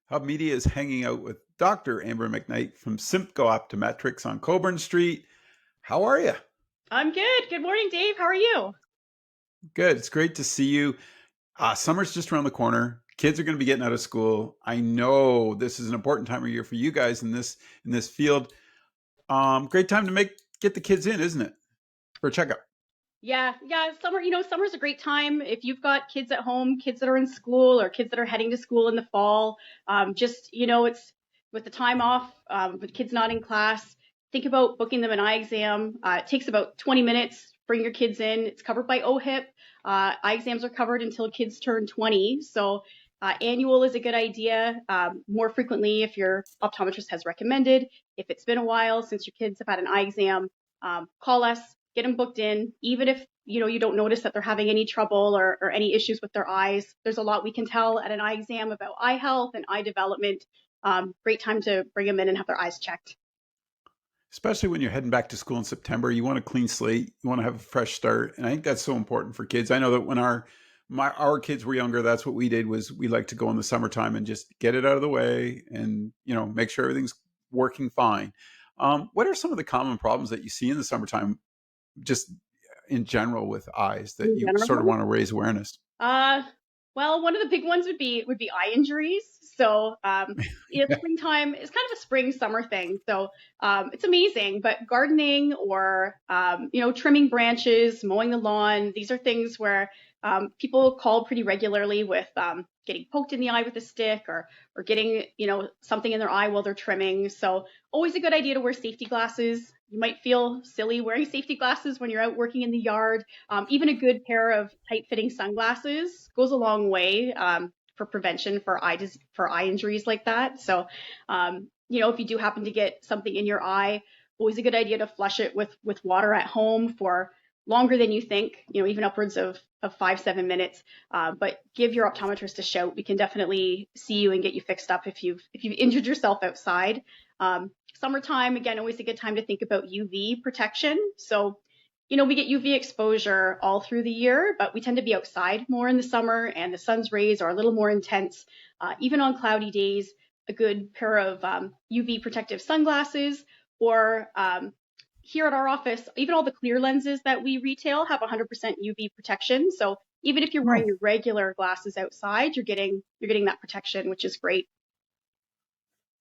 Hub Media is hanging out with Dr. Amber McKnight from Simcoe Optometrics on Coburn Street. How are you? I'm good. Good morning, Dave. How are you? Good. It's great to see you. Summer's just around the corner. Kids are going to be getting out of school. I know this is an important time of year for you guys in this field. Great time to get the kids in, isn't it? For a checkup. Yeah. Summer's a great time if you've got kids at home, kids that are in school or kids that are heading to school in the fall. It's with the time off, with kids not in class, think about booking them an eye exam. It takes about 20 minutes. Bring your kids in. It's covered by OHIP. Eye exams are covered until kids turn 20. So annual is a good idea. More frequently, if your optometrist has recommended. If it's been a while since your kids have had an eye exam, call us, get them booked in. Even if you don't notice that they're having any trouble or any issues with their eyes, there's a lot we can tell at an eye exam about eye health and eye development. Great time to bring them in and have their eyes checked. Especially when you're heading back to school in September. You want a clean slate. You want to have a fresh start. And I think that's so important for kids. I know that when our kids were younger, that's what we did was we like to go in the summertime and just get it out of the way and, make sure everything's working fine. What are some of the common problems that you see in the summertime, just in general with eyes that In you sort of general, want to raise awareness? Uh, well, one of the big ones would be eye injuries. So, springtime is kind of a spring summer thing. So, it's amazing. But gardening or trimming branches, mowing the lawn, these are things where people call pretty regularly with getting poked in the eye with a stick or getting something in their eye while they're trimming. So, always a good idea to wear safety glasses. You might feel silly wearing safety glasses when you're out working in the yard. Even a good pair of tight-fitting sunglasses goes a long way for prevention for eye injuries like that. So, if you do happen to get something in your eye, always a good idea to flush it with water at home for longer than you think. Even upwards of 5-7 minutes. But give your optometrist a shout. We can definitely see you and get you fixed up if you've injured yourself outside. Summertime, again, always a good time to think about UV protection. So, we get UV exposure all through the year, but we tend to be outside more in the summer and the sun's rays are a little more intense. Even on cloudy days, a good pair of UV protective sunglasses or here at our office, even all the clear lenses that we retail have 100% UV protection. So even if you're wearing Oh, your regular glasses outside, you're getting that protection, which is great.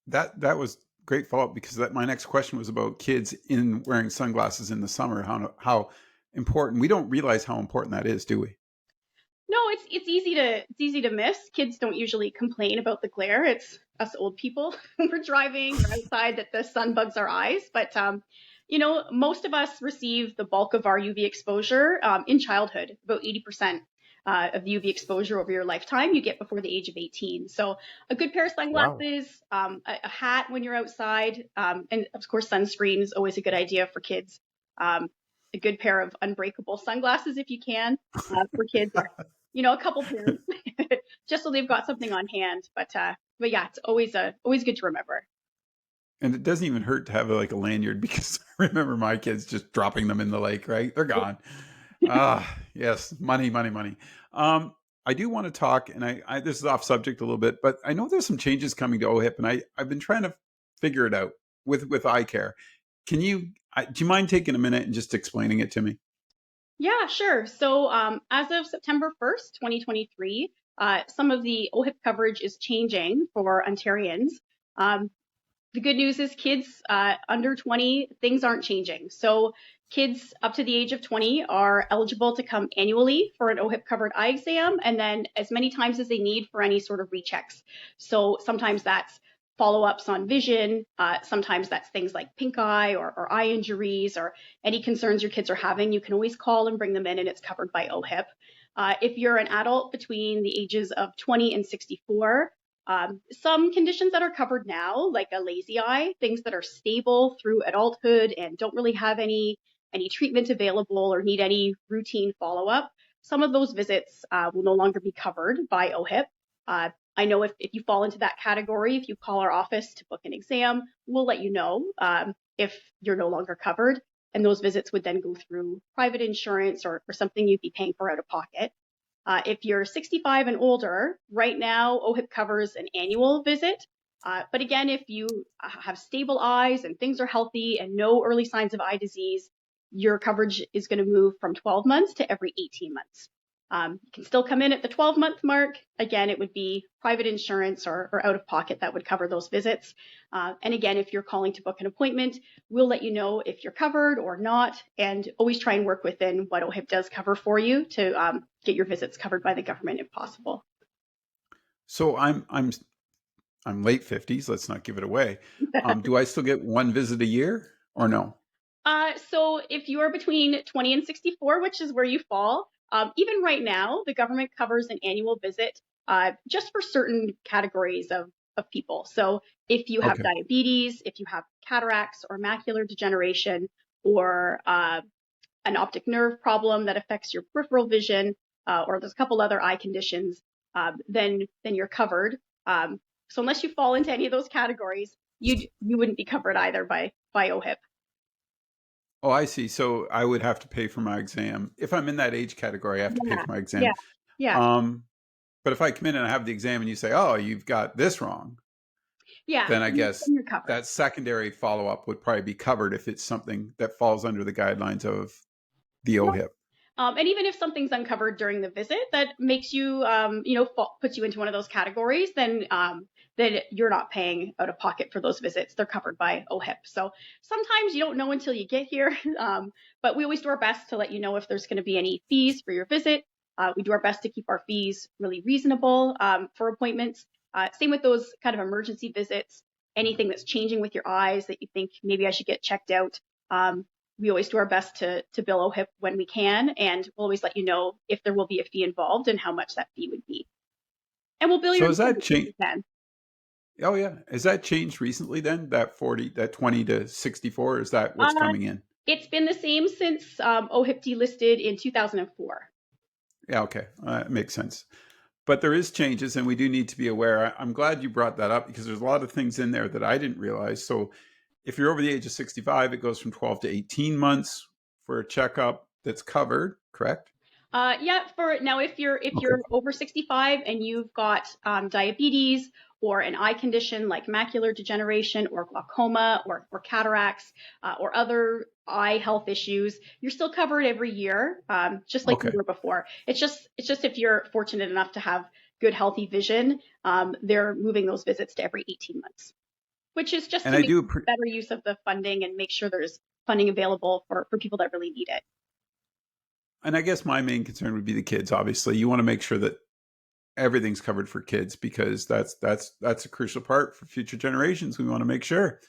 that was great follow up because my next question was about kids in wearing sunglasses in the summer. How important, we don't realize how important that is, do we? No, it's easy to miss. Kids don't usually complain about the glare. It's us old people when we're driving or outside that the sun bugs our eyes. But most of us receive the bulk of our UV exposure in childhood. About 80% of the UV exposure over your lifetime you get before the age of 18. So a good pair of Wow. sunglasses, a hat when you're outside, and of course sunscreen is always a good idea for kids. A good pair of unbreakable sunglasses if you can for kids, or a couple pairs, just so they've got something on hand. But yeah, it's always good to remember. And it doesn't even hurt to have like a lanyard because I remember my kids just dropping them in the lake, right? They're gone. Yes, money, money, money. I do want to talk, and I this is off subject a little bit, but I know there's some changes coming to OHIP, and I've been trying to figure it out with eye care. Do you mind taking a minute and just explaining it to me? Yeah, sure. So as of September 1st, 2023, some of the OHIP coverage is changing for Ontarians. Um, the good news is kids under 20, things aren't changing. So kids up to the age of 20 are eligible to come annually for an OHIP covered eye exam and then as many times as they need for any sort of rechecks. So sometimes that's follow-ups on vision. Sometimes that's things like pink eye or eye injuries or any concerns your kids are having. You can always call and bring them in and it's covered by OHIP. If you're an adult between the ages of 20 and 64, some conditions that are covered now, like a lazy eye, things that are stable through adulthood and don't really have any treatment available or need any routine follow-up, some of those visits will no longer be covered by OHIP. I know if you fall into that category, if you call our office to book an exam, we'll let you know if you're no longer covered. And those visits would then go through private insurance or something you'd be paying for out of pocket. If you're 65 and older, right now OHIP covers an annual visit. But again, if you have stable eyes and things are healthy and no early signs of eye disease, your coverage is going to move from 12 months to every 18 months. You can still come in at the 12-month mark. Again, it would be private insurance or out of pocket that would cover those visits. And again, if you're calling to book an appointment, we'll let you know if you're covered or not, and always try and work within what OHIP does cover for you to get your visits covered by the government if possible. So I'm late 50s. Let's not give it away. Do I still get one visit a year or no? So if you are between 20 and 64, which is where you fall, even right now, the government covers an annual visit just for certain categories of people. So if you have Okay. diabetes, if you have cataracts or macular degeneration, or an optic nerve problem that affects your peripheral vision, or there's a couple other eye conditions, then you're covered. So unless you fall into any of those categories, you wouldn't be covered either by OHIP. Oh, I see. So I would have to pay for my exam. If I'm in that age category, I have to pay Yeah, for my yeah, exam. yeah, Um, but if I come in and I have the exam and you say, "Oh, you've got this wrong," yeah. then I Then guess you're covered. that secondary follow-up would probably be covered if it's something that falls under the guidelines of the Yeah. OHIP. And even if something's uncovered during the visit that makes you, puts you into one of those categories, then you're not paying out of pocket for those visits. They're covered by OHIP. So sometimes you don't know until you get here, but we always do our best to let you know if there's going to be any fees for your visit. We do our best to keep our fees really reasonable for appointments. Same with those kind of emergency visits. Anything that's changing with your eyes that you think maybe I should get checked out. We always do our best to bill OHIP when we can, and we'll always let you know if there will be a fee involved and how much that fee would be. And we'll bill So your has that appointment if we changed? can. Oh yeah, has that changed recently? Then that 20 to 64 is that what's Uh, coming in? it's been the same since OHIP delisted in 2004. Yeah, okay, makes sense. But there is changes, and we do need to be aware. I'm glad you brought that up because there's a lot of things in there that I didn't realize. So if you're over the age of 65, it goes from 12 to 18 months for a checkup that's covered, correct? Yeah, for now, if Okay. you're over 65 and you've got diabetes or an eye condition like macular degeneration or glaucoma or cataracts or other eye health issues, you're still covered every year, just like you Okay. were before. It's just if you're fortunate enough to have good healthy vision, they're moving those visits to every 18 months, which is just And to I make do better use of the funding and make sure there's funding available for people that really need it. and I guess my main concern would be the kids. Obviously, you want to make sure that everything's covered for kids because that's a crucial part for future generations. We want to make sure.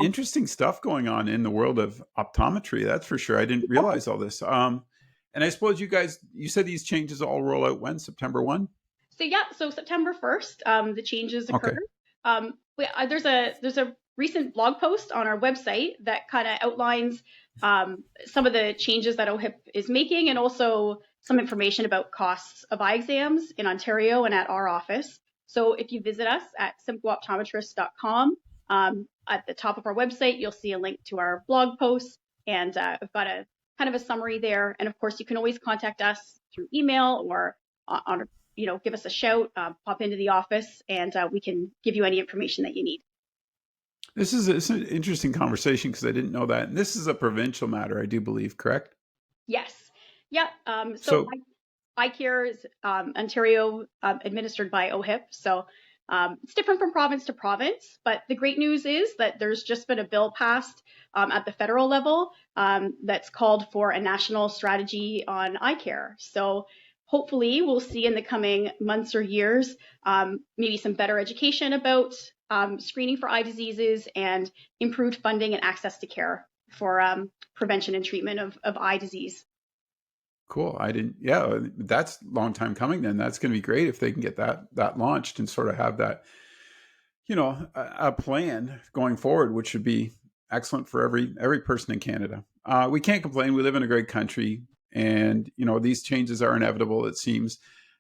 Interesting stuff going on in the world of optometry. That's for sure. I didn't realize all this. And I suppose you said these changes all roll out when September 1. So yeah, so September 1st, the changes occur. Okay. There's a recent blog post on our website that kind of outlines some of the changes that OHIP is making, and also some information about costs of eye exams in Ontario and at our office. So if you visit us at simpleoptometrist.com, at the top of our website, you'll see a link to our blog post, and I've got a kind of a summary there. And of course, you can always contact us through email or on give us a shout, pop into the office, and we can give you any information that you need. This is an interesting conversation because I didn't know that. And this is a provincial matter, I do believe, correct? Yes. Yeah. So So, eye care is Ontario administered by OHIP. So it's different from province to province. But the great news is that there's just been a bill passed at the federal level that's called for a national strategy on eye care. So hopefully we'll see in the coming months or years maybe some better education about screening for eye diseases and improved funding and access to care for prevention and treatment of eye disease. cool. I didn't. Yeah, that's a long time coming. Then that's going to be great if they can get that launched and sort of have that, a plan going forward, which should be excellent for every person in Canada. We can't complain. We live in a great country, and these changes are inevitable. It seems.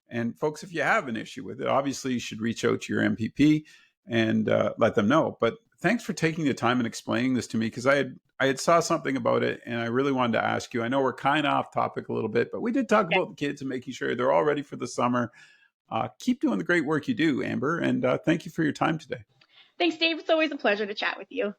And folks, if you have an issue with it, obviously you should reach out to your MPP and let them know. But thanks for taking the time and explaining this to me because I had saw something about it and I really wanted to ask you. I know we're kind of off topic a little bit, but we did talk Okay. about the kids and making sure they're all ready for the summer. Keep doing the great work you do, Amber, and thank you for your time today. Thanks, Dave. It's always a pleasure to chat with you.